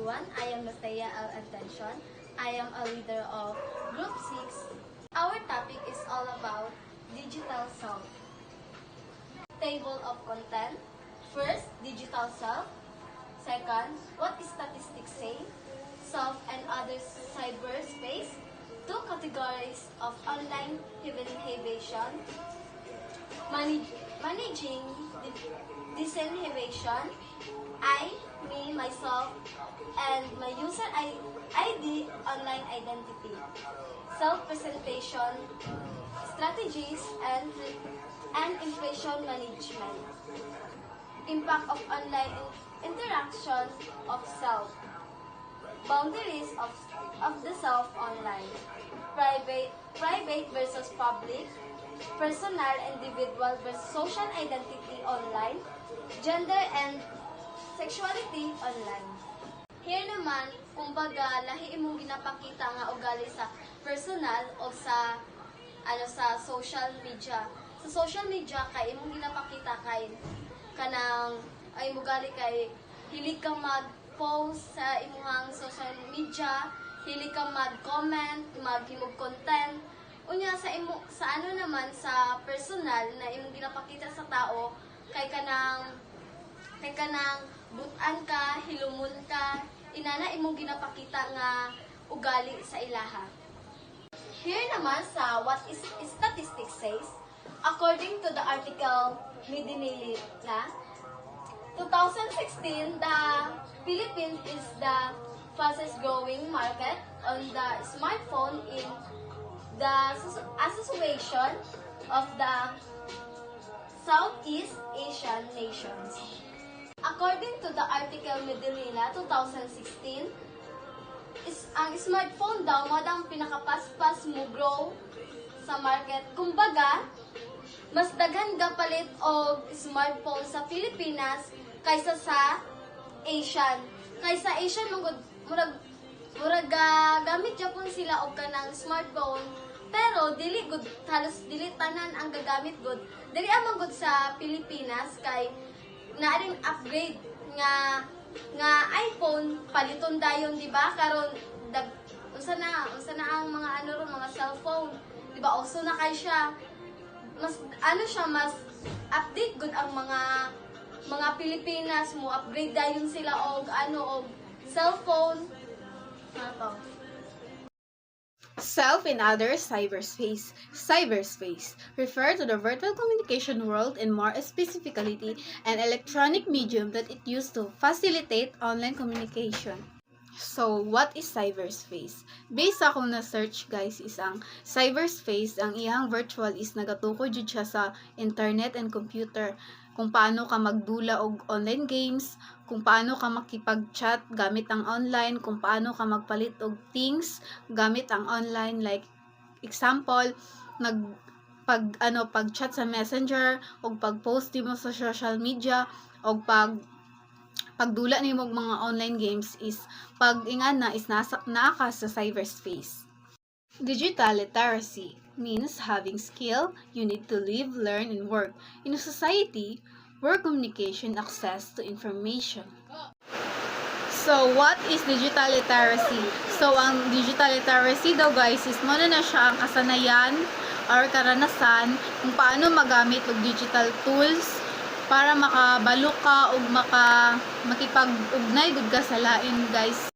everyone. I am Nastaya Al Attention. I am a leader of Group 6. Our topic is all about digital self. Table of content. First, digital self. Second, what statistics say? Self and other cyberspace. Two categories of online disinhibition. Managing disinhibition. I, me, myself, and my user ID, online identity. Self-presentation, strategies, and impression management. Impact of online interaction of self. Boundaries of the self online. Private versus public. Personal, individual versus social identity online. Gender and sexuality online. Here naman, kumbaga, lahi imong ginapakita nga ugali sa personal o sa social media. Sa social media kay imong ginapakita kay kanang ay ugali kay hilig ka mag-post sa imong social media, hilig ka mag-comment, maghimog content. Unya sa ano naman sa personal na imong ginapakita sa tao kay kanang butan ka, hilumon ka, inana imong ginapakita nga ugali sa ilaha. Here naman sa what is statistics says, according to the article Midinili na 2016, the Philippines is the fastest growing market on the smartphone in the Association of the Southeast Asian Nations. According to the article Medellina 2016, ang smartphone daw madang pinakapaspas mo grow sa market. Kumbaga, mas daghan gapalit og smartphone sa Pilipinas kaysa sa Asian. Kaysa Asian murag gamit Japon sila og kanang smartphone, pero dili gud halos dili tanan ang gagamit gud. Dili amang gud sa Pilipinas kay naaring upgrade nga iPhone paliton dayon, di ba? Karon unsa na ang mga mga cellphone, di ba? Also na kay siya mas mas update gud ang mga Pilipinas mo upgrade dayon sila og cellphone nato. Self in other cyberspace. Cyberspace refer to the virtual communication world and more specifically an electronic medium that it used to facilitate online communication. So, what is cyberspace? Based sa akong na-search guys is ang cyberspace, ang iyang virtual is nagatukod jud siya sa internet and computer. Kung paano ka magdula og online games, kung paano ka makipag-chat gamit ang online, kung paano ka magpalit og things gamit ang online, like example, pag-chat sa Messenger og pag-post nimo sa social media og pagdula nimo og mga online games is pag-ingana is naa ka sa cyberspace. Digital literacy means having skill you need to live, learn, and work in a society where communication access to information. So, what is digital literacy? So, ang digital literacy daw guys is muna na siya ang kasanayan or karanasan kung paano magamit og digital tools para makabalo ka o makipag-ugnay gud ka sa lain guys.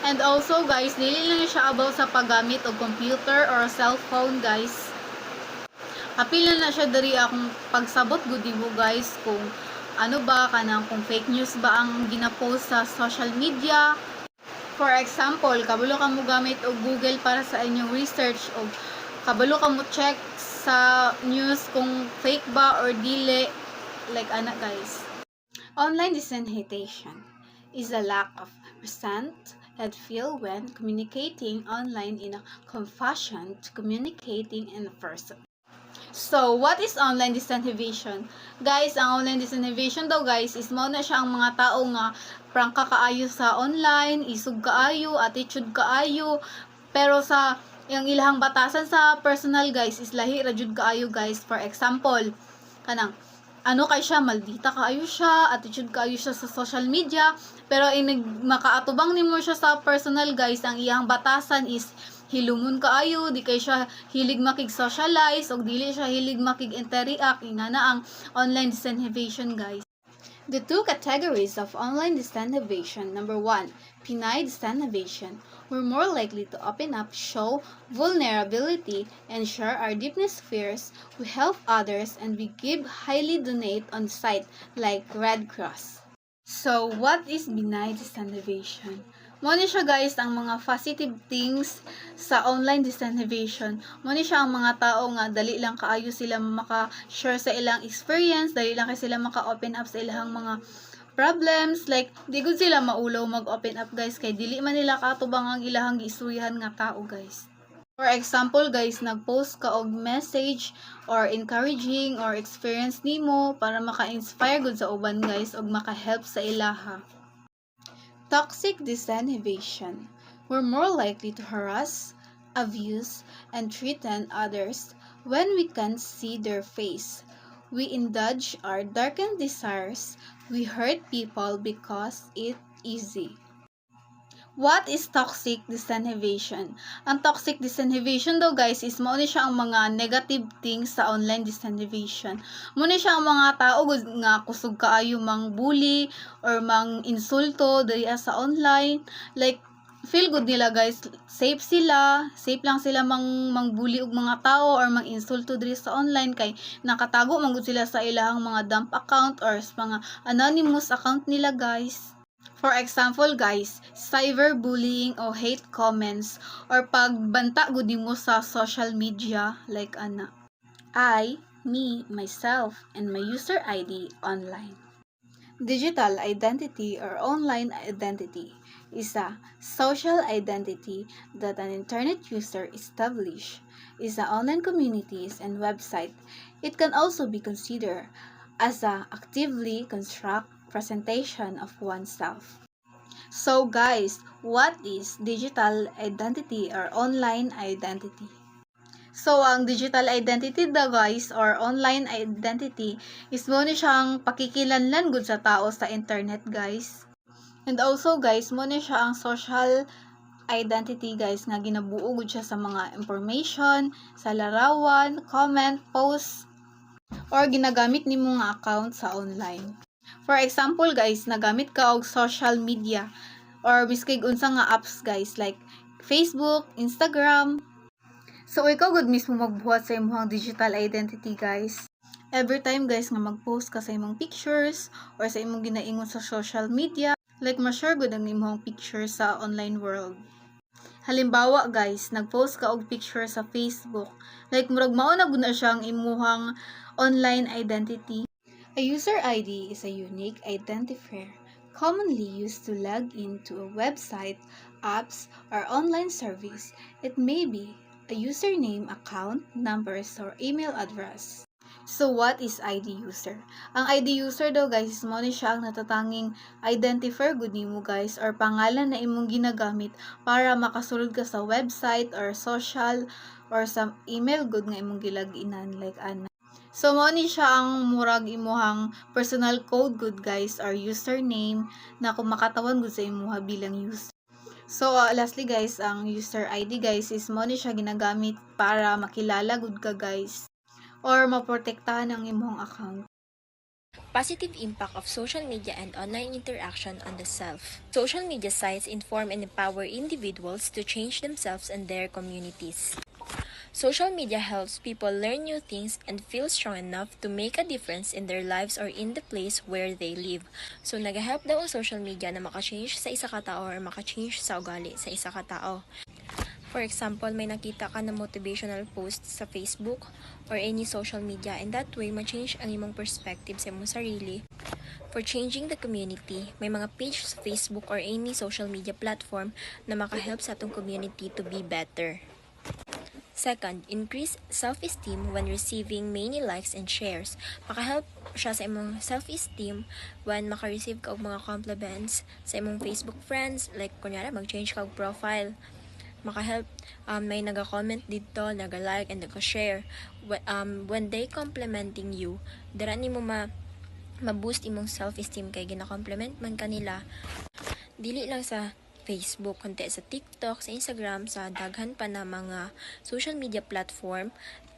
And also guys, dili lang siya about sa paggamit og computer or cellphone guys. Apil na siya diri akong pagsabot gud mo guys kung ano ba kanang kung fake news ba ang gina-post sa social media. For example, kabalo ka mo gamit og Google para sa inyong research o kabalo ka mo check sa news kung fake ba or dili, like ana guys. Online disinhibition is a lack of resent and feel when communicating online in a fashion to communicating in person. So, what is online disinhibition? Guys, ang online disinhibition daw guys is mao na siya ang mga tao nga prangka kaayo sa online, isog kaayo, attitude kaayo, pero sa yung ilahang batasan sa personal guys is lahi ra jud kaayo guys. For example, kanang ano kay siya, maldita kaayo siya, attitude kaayo siya sa social media, pero inig makaatubang nimo siya sa personal guys, ang iyang batasan is hilumon kaayo, di kay siya hilig makig-socialize, o dili siya hilig makig-interact, ingana ang online disinhibition guys. The two categories of online disinhibition. Number 1, Pinay disinhibition. We're more likely to open up, show vulnerability, and share our deepest fears. We help others, and we give highly donate on site like Red Cross. So, what is Pinay disinhibition? Mo ni siya guys ang mga positive things sa online disinhibition. Mo ni siya ang mga tao nga dali lang kaayo sila maka-share sa ilang experience, dali lang kay sila maka-open up sa ilang mga problems, like di gud sila maulaw mag-open up guys kay dili man nila katubang ang ilahang giistoryahan nga tao guys. For example guys, nag-post ka og message or encouraging or experience nimo para maka-inspire gud sa uban guys og maka-help sa ilaha. Toxic disinhibition. We're more likely to harass, abuse, and threaten others when we can't see their face. We indulge our darkened desires. We hurt people because it's easy. What is toxic disinhibition? Ang toxic disinhibition daw guys is mao ni siya ang mga negative things sa online disinhibition. Mao ni siya ang mga tao nga kusog kaayo mang bully or mang insulto diri sa online. Like feel good nila guys, safe lang sila mang bully og mga tao or mang insulto diri sa online kay nakatago man gud sila sa ilahang mga dump account or sa mga anonymous account nila guys. For example guys, cyberbullying o hate comments or pagbanta gud nimo sa social media like ana. I, me, myself, and my user ID online. Digital identity or online identity is a social identity that an internet user establishes is a online communities and website. It can also be considered as a actively construct presentation of oneself. So guys, what is digital identity or online identity? So, ang digital identity daw guys or online identity is mo ni siyang pakikilanlan gud sa tao sa internet guys. And also guys, mo ni siya ang social identity guys nga ginabuo gud siya sa mga information, sa larawan, comment, post, or ginagamit nimo nga account sa online. For example guys, nagamit ka og social media or biskig unsa nga apps guys like Facebook, Instagram. So ikaw gud mismo magbuhat sa imong digital identity guys. Every time guys nga mag-post ka sa imong pictures or sa imong ginaingon sa social media, like ma-share gud ang imong picture sa online world. Halimbawa guys, nag-post ka og picture sa Facebook, like murag mao na gud na siya ang imong online identity. A user ID is a unique identifier commonly used to log into a website, apps, or online service. It may be a username, account, numbers, or email address. So, what is ID user? Ang ID user daw guys, is mo ni siya ang natatanging identifier gud nimo guys or pangalan na imong ginagamit para makasulod ka sa website or social or sa email gud nga imong gilag-inan like ana. So, mo ni siya ang murag imuhang personal code good guys or username na kung makatawan gud sa imuha bilang user. So, lastly guys, ang user ID guys is mo ni siya ginagamit para makilala gud ka guys or maprotektahan ang imong account. Positive impact of social media and online interaction on the self. Social media sites inform and empower individuals to change themselves and their communities. Social media helps people learn new things and feel strong enough to make a difference in their lives or in the place where they live. So, nag-help daw ang social media na maka-change sa isa ka tao or maka-change sa ugali sa isa ka tao. For example, may nakita ka na motivational post sa Facebook or any social media and that way, ma-change ang imong perspective sa imong sarili. For changing the community, may mga page sa Facebook or any social media platform na maka-help sa atong community to be better. Second, increase self-esteem when receiving many likes and shares. Maka-help siya sa imong self-esteem when maka-receive ka og mga compliments sa imong Facebook friends, like kunyari mag-change ka og profile. makahelp may naga-comment dito, naga-like and naga-share. When they complimenting you, dira nimo ma-boost imong self-esteem kay gina-compliment man kanila. Dili lang sa Facebook, kundi sa TikTok, sa Instagram, sa daghan pa na mga social media platform.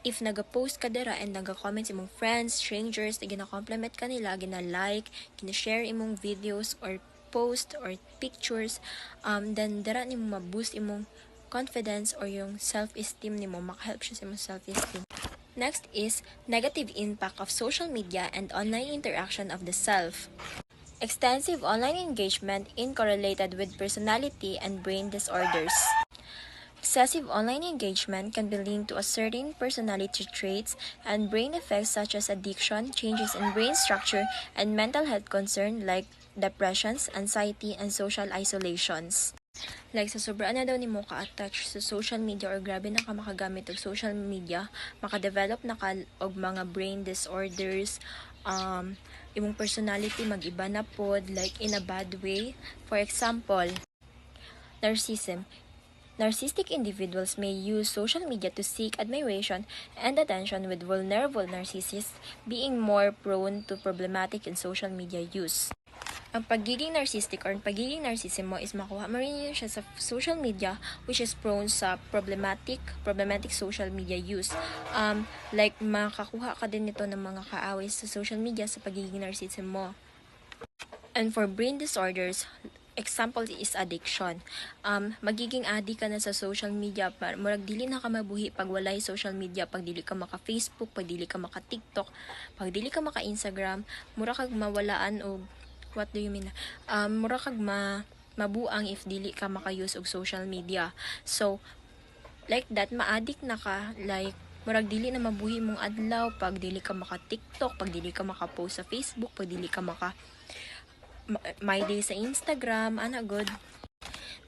If naga-post ka dira and naga-comment sa imong friends, strangers, na gina-compliment ka nila, gina-like, gina-share imong videos or post or pictures, then dira nimo ma-boost imong confidence or yung self-esteem nimo, maka-help siya sa imong self-esteem. Next is negative impact of social media and online interaction of the self. Extensive online engagement correlated with personality and brain disorders. Excessive online engagement can be linked to a certain personality traits and brain effects such as addiction, changes in brain structure, and mental health concerns like depressions, anxiety, and social isolations. Like sa sobraan na daw nimo ka-attach sa social media or grabe na ka makagamit og social media, maka-develop na ka og mga brain disorders, imong personality mag-iba na pod, like in a bad way. For example, narcissism. Narcissistic individuals may use social media to seek admiration and attention, with vulnerable narcissists being more prone to problematic in social media use. Ang pagiging narcissistic or pagiging narcissism mo is makuha mo rin yun siya sa social media, which is prone sa problematic social media use. Like makakuha ka din nito ng mga kaaway sa social media sa pagiging narcissism mo. And for brain disorders, example is addiction. Magiging addict ka na sa social media, murag dili na ka mabuhi pag walay social media, pag dili ka maka Facebook, pag dili ka maka TikTok, pag dili ka maka Instagram, mura kag mawalaan og what do you mean? Mura kag mabuang if dili ka maka-use og social media. So like that, ma-addict na ka, like murag dili na mabuhi mong adlaw pag dili ka maka TikTok, pag dili ka maka-post sa Facebook, pag dili ka maka my day sa Instagram, ana good.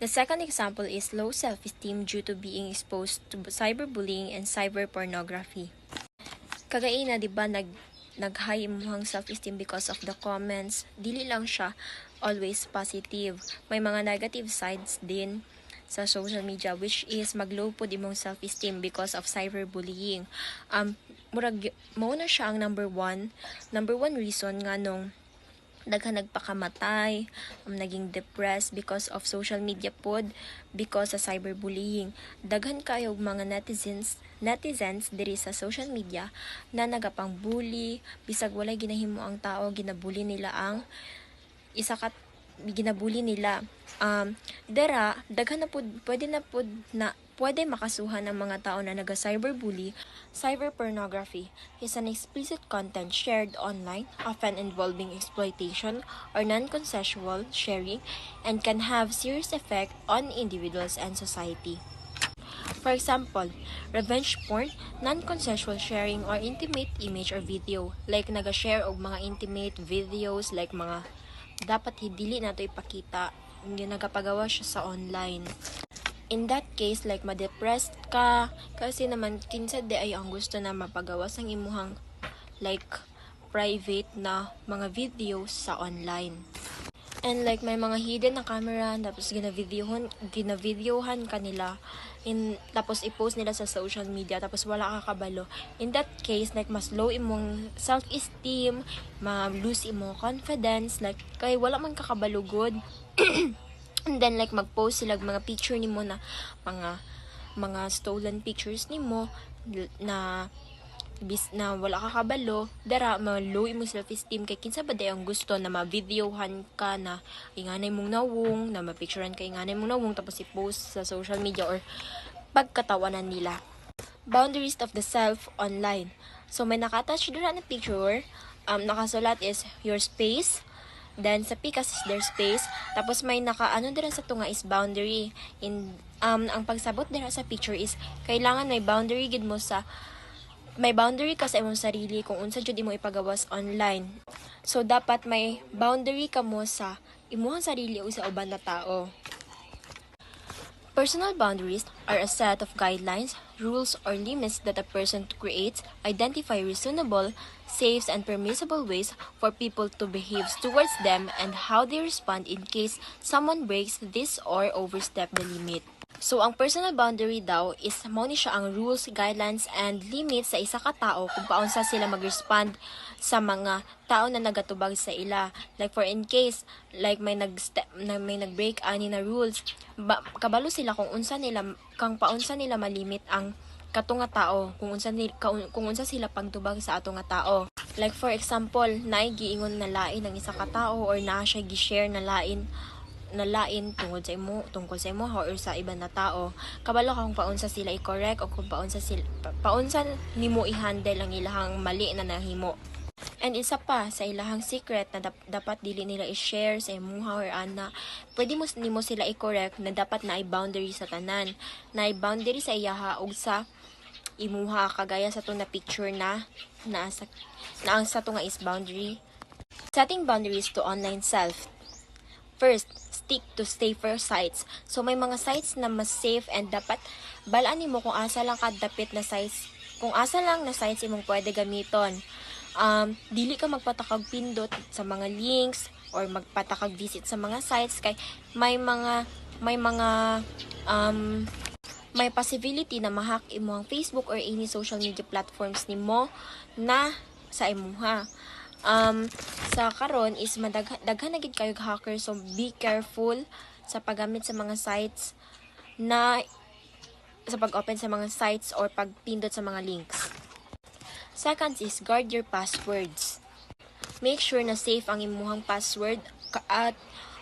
The second example is low self-esteem due to being exposed to cyberbullying and cyberpornography. Kagaina, di ba, nag-high imuhang self-esteem because of the comments. Dili lang siya always positive. May mga negative sides din sa social media, which is mag-low pod imong self-esteem because of cyberbullying. Murag mo na siya ang number one reason nga nung daghan nagpakamatay, naging depressed because of social media pod, because sa cyberbullying. Daghan kayo mga netizens diri sa social media na nagapang bully, bisag walay ginahimo ang tao, ginabully nila ang ginabully nila. Dara daghan na pod pwede makasuhan ng mga tao na naga-cyberbully. Cyberpornography is an explicit content shared online, often involving exploitation or non-consensual sharing, and can have serious effect on individuals and society. For example, revenge porn, non-consensual sharing or intimate image or video, like naga-share og mga intimate videos, like mga dapat dili nato ipakita, yung nagapagawa siya sa online. In that case, like ma-depressed ka kasi naman kinsa di ay ang gusto na mapagawas ang imuhang like private na mga videos sa online. And like may mga hidden na camera, tapos gina-videohan kanila, tapos i-post nila sa social media, tapos wala ka kabalo. In that case, like mas low imong self-esteem, ma-lose imong confidence, like kay wala man kakabalo good. And then like mag-post sila mga picture nimo na mga stolen pictures nimo na wala ka kabalo, dara ma-low imong self-esteem kay kinsa ba day ang gusto na ma-videohan ka na inganay mong nawong, na ma-picturean ka inganay mong nawong, tapos i-post sa social media or pagkatawanan nila. Boundaries of the self online. So may naka-attach dira na picture, nakasulat is your space. Then sa pikas is their space. Tapos may naka-ano dira sa tunga is boundary. Ang pagsabot dira sa picture is kailangan may boundary ka sa imong sarili kung unsa jud imo ipagawas online. So dapat may boundary ka mo sa imong sarili o sa uban na tao. Personal boundaries are a set of guidelines, rules, or limits that a person creates, identify reasonable, safe, and permissible ways for people to behave towards them and how they respond in case someone breaks this or overstep the limit. So, ang personal boundary daw is mo ni siya ang rules, guidelines, and limits sa isa ka tao kung paunsa sila mag-respond sa mga tao na nagatubag sa ila. Like for in case, like may nag-break ani na rules, kabalo sila kung paunsa nila malimit ang kato nga tao, kung unsa sila pagtubag sa ato nga tao. Like for example, naay giingon na lain ng isa ka tao or naa siya gi-share na lain tungkol sa imo or sa iba na tao, kabalo ka kung paunsa sila i-correct o kung paunsa nimo i-handle ang ilahang mali na nahimo. And isa pa sa ilahang secret na dapat dili nila i-share sa imuha or ana, pwede mo nimo sila i-correct na dapat na boundary sa tanan, na boundary sa iyaha ug sa imuha, kagaya sa to na picture na ang sa to nga is boundary. Setting boundaries to online self. First, stick to safer sites. So, may mga sites na mas safe and dapat balaan nimo kung asa lang kadapit na sites. Kung asa lang na sites imong pwede gamiton. Dili ka magpatakag pindot sa mga links or magpatakag visit sa mga sites kay may possibility na ma-hack imo ang Facebook or any social media platforms nimo na sa imuha. Sa karon is daghan na gid kayo hacker, so be careful sa paggamit sa mga sites na sa pag-open sa mga sites or pagpindot sa mga links. Second is guard your passwords. Make sure na safe ang imuhang password at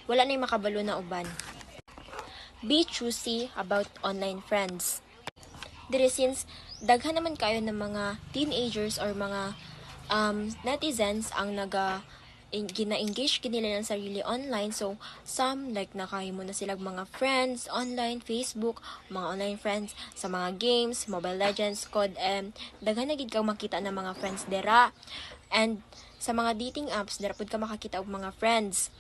wala na makabalo na uban. Be choosy about online friends. Diri since daghan naman kayo ng mga teenagers or mga netizens ang gina-engage kinila ng sarili online. So, some like nakahimo na silang mga friends online, Facebook, mga online friends sa mga games, Mobile Legends, COD, daghan na gid ka makita ng mga friends dera. And sa mga dating apps, dera pud ka makakita og mga friends.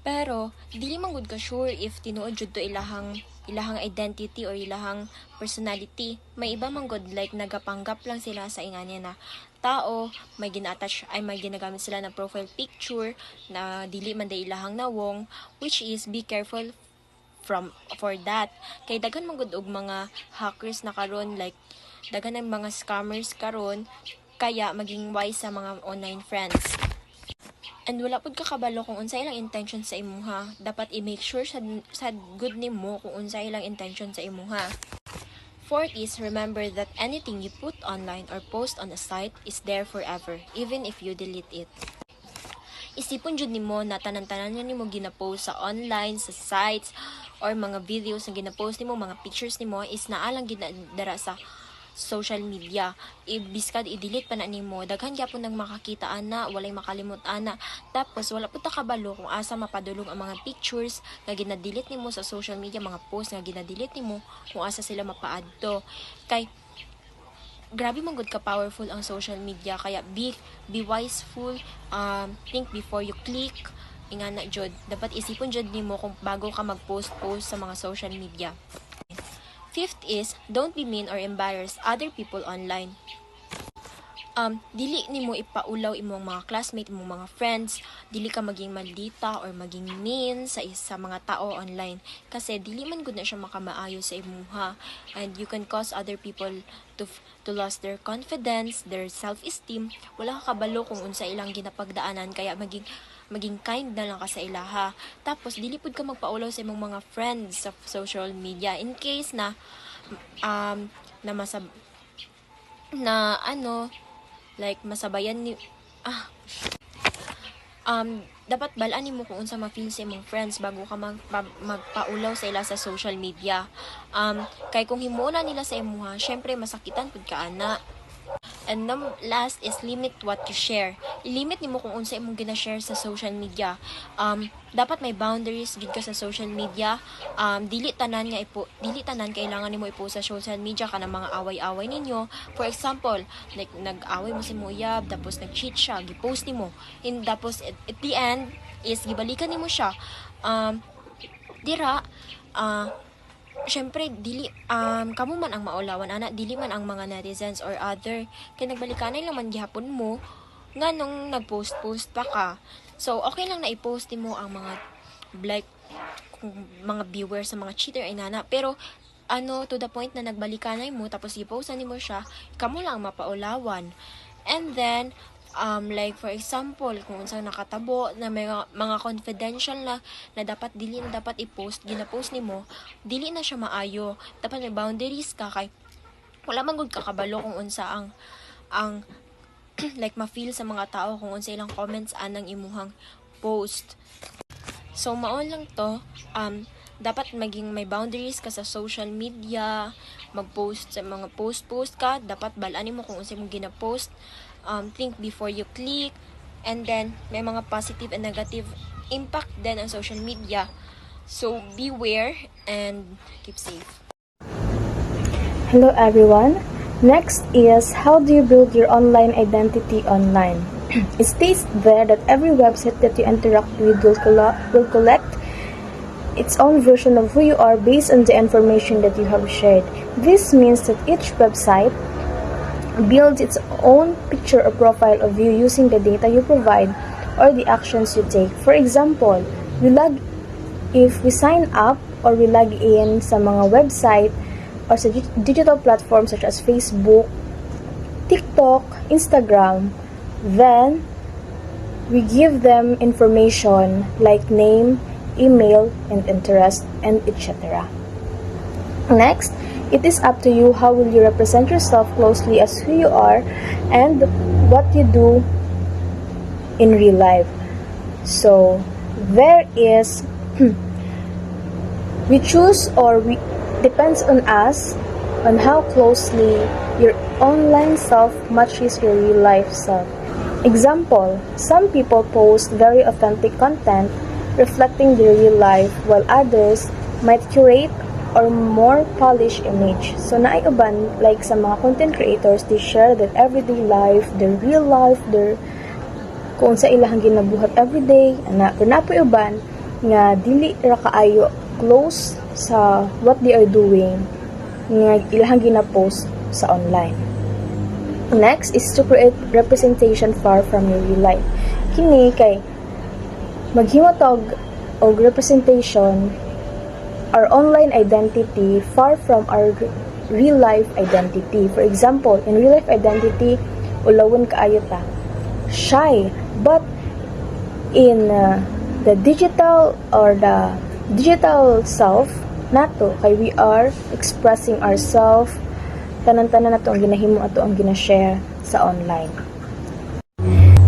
Pero dili man gud ka sure if tinuod jud to ilahang identity or ilahang personality. May iba man gud like nagapanggap lang sila sa inganya na tao, may ginagamit sila ng profile picture na dili man day ilahang nawong, which is be careful for that. Kay daghan man gud og mga hackers na karon, like daghan ng mga scammers karon, kaya maging wise sa mga online friends. And wala pud kakabalo kung unsa ilang intention sa imuha. Dapat i-make sure sa good nimo kung unsa ilang intention sa imuha. Fourth is, remember that anything you put online or post on a site is there forever, even if you delete it. Isipon jud nimo na tanan-tanan nimo gina-post sa online, sa sites, or mga videos na gina-post nimo, mga pictures nimo is naalang ginadara sa social media. Biskad i-delete pa na nimo, daghan gyapon nang makakita ana, walay makalimot ana. Tapos wala pud ta kabalo kung asa mapadulong ang mga pictures nga gina-delete nimo sa social media, mga post nga gina-delete nimo, kung asa sila mapaadto. Kay grabe man gud ka powerful ang social media, kaya be wiseful, think before you click. Ingana jud, dapat isipon jud nimo kung bago ka mag-post sa mga social media. Fifth is, don't be mean or embarrass other people online. Dili nimo ipaulaw imong mga classmate, imong mga friends, dili ka maging maldita or maging mean sa mga tao online, kasi dili man gud na siya makamaayo sa imuha, and you can cause other people to lose their confidence, their self-esteem. Wala ka kabalo kung unsa ilang ginapagdaanan, kaya maging kind na lang ka sa ilaha. Tapos dili pud ka magpaulaw sa imong mga friends sa social media in case na masabayan ni dapat balaan nimo kung unsa ma-feel sa imong friends bago ka magpaulaw sa ila sa social media. Kay kung himuon nila sa imuha, syempre masakitan pud ka ana. And last is limit what you share. I-limit nimo kung unsa imong gina-share sa social media. Dapat may boundaries gid ka sa social media. Dili tanan kailangan nimo i-post sa social media kanang mga away-away ninyo. For example, like nag-away mo si Moyab, tapos nag-cheat siya, gi-post nimo. And tapos at the end is gibalikan nimo siya. Syempre dili kamo man ang maulawan ana, dili man ang mga netizens or other, kay nagbalikanay lang man gihapon mo nganong nag-post pa ka. So okay lang na i-post mo ang mga like kung mga viewers sa mga cheater ay nana. Pero to the point na nagbalikanay mo tapos i-post na mo siya, kamo lang mapaulawan. And then like for example, kung unsang nakatabo na may mga confidential na dapat dili na dapat i-post, gina-post nimo, dili na siya maayo. Dapat may boundaries ka kay wala man gud kakabalo kung unsa ang like ma-feel sa mga tao kung unsa ilang comments anang imuhang post. So maon lang to, dapat maging may boundaries ka sa social media, mag-post sa mga post ka, dapat balaan mo kung unsa imong gina-post. Think before you click, and then may mga positive and negative impact din ang social media. So beware and keep safe. Hello everyone. Next is, how do you build your online identity online? It states there that every website that you interact with will collect its own version of who you are based on the information that you have shared. This means that each website builds its own picture or profile of you using the data you provide or the actions you take. For example, if we sign up or we log in sa mga website or sa digital platforms such as Facebook, TikTok, Instagram, then we give them information like name, email, and interest, and etc. Next, it is up to you how will you represent yourself closely as who you are and what you do in real life. So, there is we choose or we depends on us on how closely your online self matches your real life self. Example, some people post very authentic content reflecting their real life, while others might curate or more polished image. So naiuban, like sa mga content creators, they share their everyday life, their real life, their kung sa ilahang ginabuhat everyday, pero napoy uban nga dili ra kaayo close sa what they are doing nga ilahang gina-post sa online. Next is to create representation far from your real life. Kini kay maghimotog og representation our online identity far from our real life identity. For example, in real life identity, ulawon kaayo ta, shy, but in the digital or the digital self nato kay we are expressing ourselves, tanan-tanan nato ang ginahimo ato ang gina-share sa online.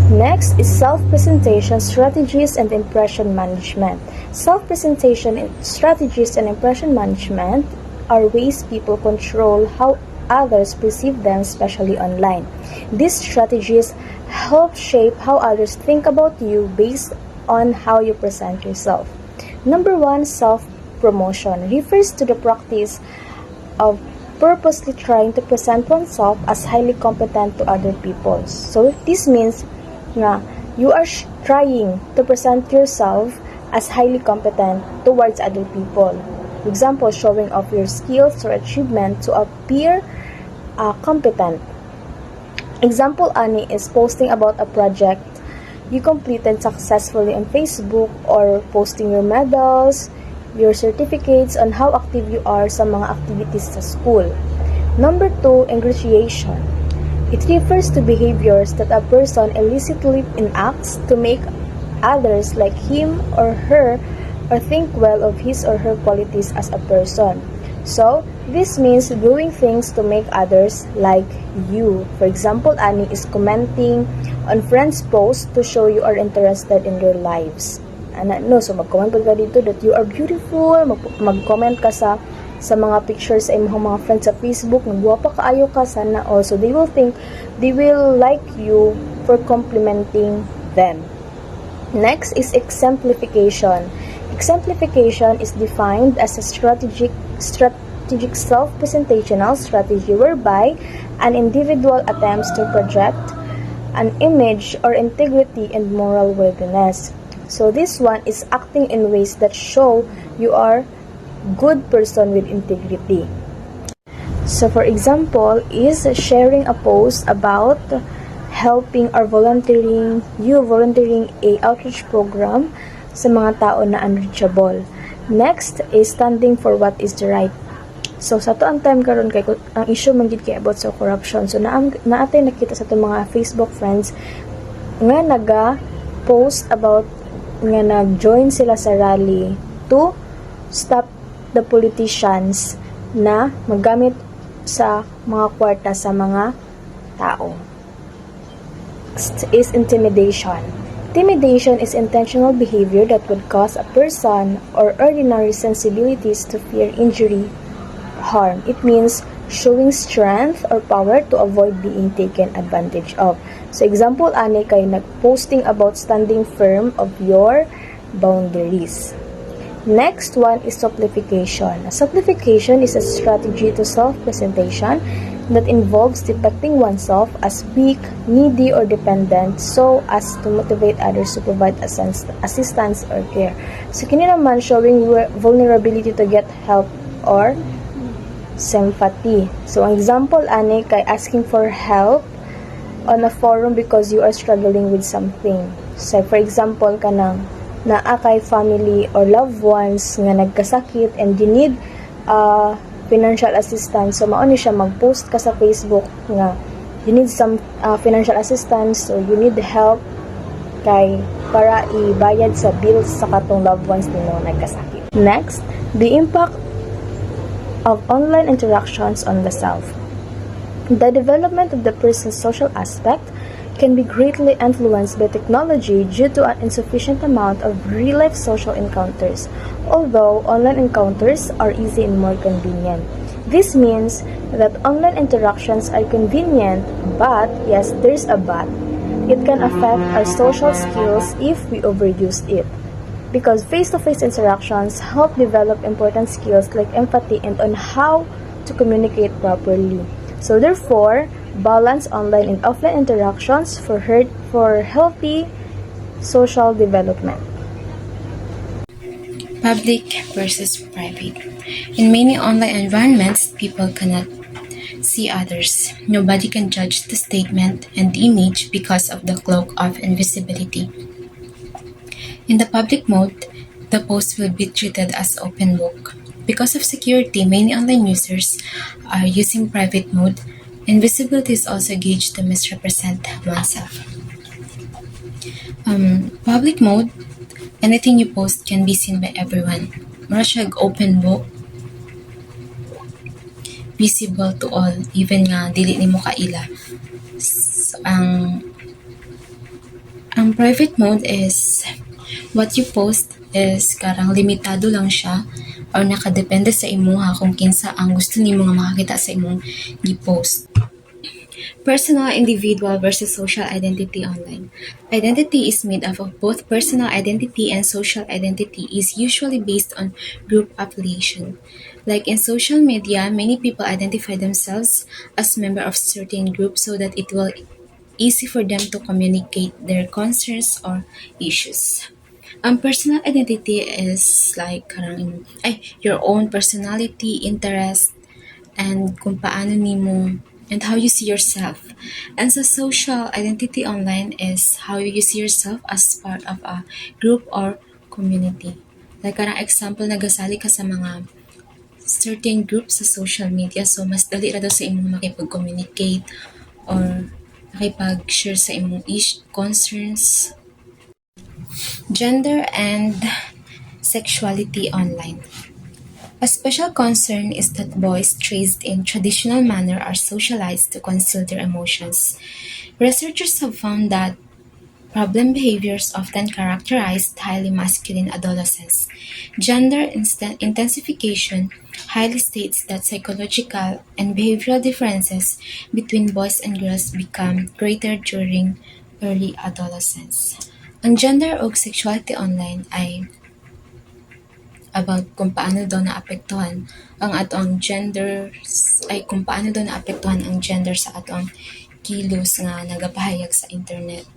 Next is self-presentation strategies and impression management. Self-presentation strategies and impression management are ways people control how others perceive them, especially online. These strategies help shape how others think about you based on how you present yourself. Number 1, self-promotion refers to the practice of purposely trying to present oneself as highly competent to other people. So this means nga you are trying to present yourself as highly competent towards other people. For example, showing off your skills or achievement to appear competent. Example ani is posting about a project you completed successfully on Facebook, or posting your medals, your certificates on how active you are sa mga activities sa school. Number 2, ingratiation. It refers to behaviors that a person illicitly enacts to make others like him or her or think well of his or her qualities as a person. So, this means doing things to make others like you. For example, ani is commenting on friends' posts to show you are interested in their lives. So mag-comment ka dito that you are beautiful, mag-comment ka sa mga pictures sa imong mga friends sa Facebook, nagwapa kaayo ka, sana also they will like you for complimenting them. Next is exemplification. Exemplification is defined as a strategic self-presentational strategy whereby an individual attempts to project an image or integrity and moral worthiness. So this one is acting in ways that show you are good person with integrity. So for example, is sharing a post about helping or volunteering a outreach program sa mga tao na unreachable. Next is standing for what is the right. So sa to ang time karon kay ang issue man gid kay about sa corruption. So naatay nakita sa itong mga Facebook friends nga post about nga nag-join sila sa rally to stop the politicians na maggamit sa mga kwarta sa mga tao. Next is intimidation. Intimidation is intentional behavior that would cause a person or ordinary sensibilities to fear injury, harm. It means showing strength or power to avoid being taken advantage of. So example, ane kay nagposting about standing firm of your boundaries. Next one is supplication. Supplication is a strategy to self-presentation that involves depicting oneself as weak, needy, or dependent so as to motivate others to provide assistance or care. So kini naman showing vulnerability to get help or sympathy. So ang example ani kay asking for help on a forum because you are struggling with something. So for example kanang naa kay family or loved ones nga nagkasakit and you need financial assistance. So mao ni siya mag-post ka sa Facebook nga you need some financial assistance or you need help kay para ibayad sa bills sa katong loved ones nimo nagkasakit. Next, the impact of online interactions on the self. The development of the person's social aspect can be greatly influenced by technology due to an insufficient amount of real-life social encounters, although online encounters are easy and more convenient. This means that online interactions are convenient, but, yes, there's a but. It can affect our social skills if we overuse it. Because face-to-face interactions help develop important skills like empathy and on how to communicate properly. So therefore, balance online and offline interactions for healthy social development. Public versus private. In many online environments, people cannot see others. Nobody can judge the statement and the image because of the cloak of invisibility. In the public mode, the post will be treated as open book. Because of security, many online users are using private mode. Invisibility is also gauged to misrepresent oneself. Public mode, anything you post can be seen by everyone. Marashag open book, visible to all, even nga dili nimo kaila. So, ang private mode is what you post is karang limitado lang siya or nakadepende sa imuha kung kinsa ang gusto nimo nga makakita sa imong gi-post. Personal, individual versus social identity online. Identity is made up of both personal identity and social identity is usually based on group affiliation. Like in social media, many people identify themselves as member of certain groups so that it will easy for them to communicate their concerns or issues. Personal identity is like your own personality, interest, and kung paano nimo and how you see yourself. And so social identity online is how you see yourself as part of a group or community. Like karang example, nagasali ka sa mga certain groups sa social media, so mas dali ra daw sa imong makipag-communicate or makipag-share sa imong concerns. Gender and sexuality online. A special concern is that boys raised in traditional manner are socialized to conceal their emotions. Researchers have found that problem behaviors often characterized highly masculine adolescents. Gender intensification highly states that psychological and behavioral differences between boys and girls become greater during early adolescence. Ang gender o sexuality online ay about kung paano daw naapektuhan ang atong gender ay kung paano daw naapektuhan ang gender sa atong kilos nga nagapahayag sa internet.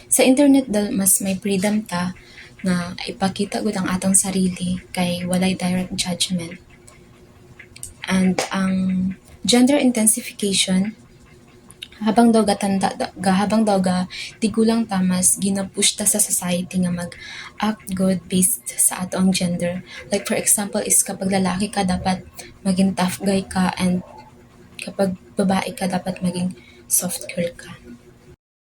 Sa internet daw mas may freedom ta nga ipakita gud ang atong sarili kay walay direct judgment. And ang gender intensification habang daw habang daw tigulang tamas ginapush ta sa society nga mag-act good based sa atong gender. Like for example is kapag lalaki ka dapat maging tough guy ka, and kapag babae ka dapat maging soft girl ka.